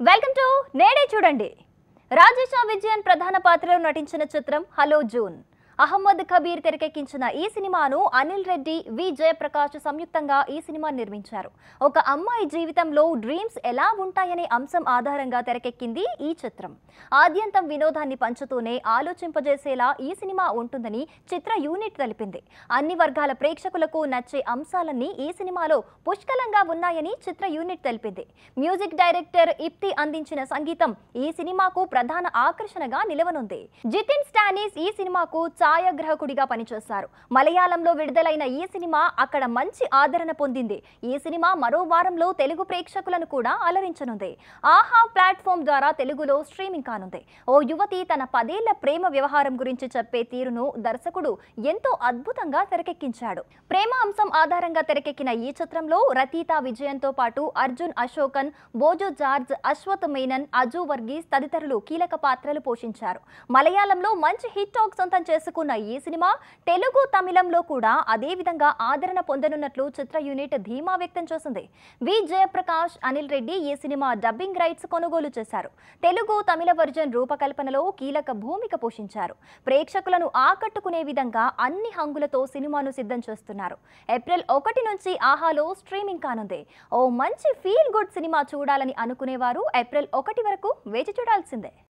Welcome to నేడే చూడండి. రాజేష్ విజయన్ ప్రధాన పాత్రలో నటించిన చిత్రం హలో జూన్. అహ్మద్ కబీర్ తెరకెక్కించిన ఈ సినిమాను అనిల్ రెడ్డి, వి జయప్రకాష్ సంయుక్తంగా ఈ సినిమా నిర్మించారు. ఒక అమ్మాయి జీవితంలో డ్రీమ్స్ ఎలా ఉంటాయనే అంశం ఆధారంగా తెరకెక్కింది ఈ చిత్రం. ఆద్యంతం వినోదాన్ని పంచుతూనే ఆలోచింపజేసేలా ఈ సినిమా ఉంటుందని చిత్ర యూనిట్ తెలిపింది. అన్ని వర్గాల ప్రేక్షకులకు నచ్చే అంశాలన్నీ ఈ సినిమాలో పుష్కలంగా ఉన్నాయని చిత్ర యూనిట్ తెలిపింది. మ్యూజిక్ డైరెక్టర్ ఇప్తి అందించిన సంగీతం ఈ సినిమాకు ప్రధాన ఆకర్షణగా నిలవనుంది. జితిన్ స్టానిస్ ఈ సినిమాకు ఛాయాగ్రాహకుడిగా పనిచేశారు. మలయాళంలో విడుదలైన ఈ సినిమా అక్కడ మంచి ఆదరణ పొందింది. ఈ సినిమా మరో వారంలో తెలుగు ప్రేక్షకులను కూడా అలరించనుంది. ఆహా ప్లాట్ఫామ్ ద్వారా తెలుగులో స్ట్రీమింగ్ కానుంది. ఓ యువతి తన 10 ఏళ్ల ప్రేమ వ్యవహారం గురించి చెప్పే తీరును దర్శకుడు ఎంతో అద్భుతంగా తెరకెక్కించాడు. ప్రేమ అంశం ఆధారంగా తెరకెక్కిన ఈ చిత్రంలో రతీతా విజయన్తో పాటు అర్జున్ అశోకన్, బోజో జార్జ్, అశ్వత్ మేనన్, అజు వర్గీస్ తదితరులు కీలక పాత్రలు పోషించారు. మలయాళంలో మంచి హిట్ టాక్ సొంతం చేసుకున్న ఈ సినిమా తెలుగు, తమిళంలో కూడా అదే విధంగా ఆదరణ పొందనున్నట్లు చిత్ర యూనిట్ ధీమా వ్యక్తం చేసింది. వి జయప్రకాష్, అనిల్ రెడ్డి ఈ సినిమా డబ్బింగ్ రైట్స్ కొనుగోలు చేశారు. తెలుగు, తమిళ వర్జన్ రూపకల్పనలో కీలక భూమిక పోషించారు. ప్రేక్షకులను ఆకట్టుకునే విధంగా అన్ని హంగులతో సినిమాను సిద్ధం చేస్తున్నారు. ఏప్రిల్ 1 నుంచి ఆహాలో స్ట్రీమింగ్ కానుంది. ఓ మంచి ఫీల్ గుడ్ సినిమా చూడాలని అనుకునేవారు ఏప్రిల్ 1 వరకు వేచి చూడాల్సిందే.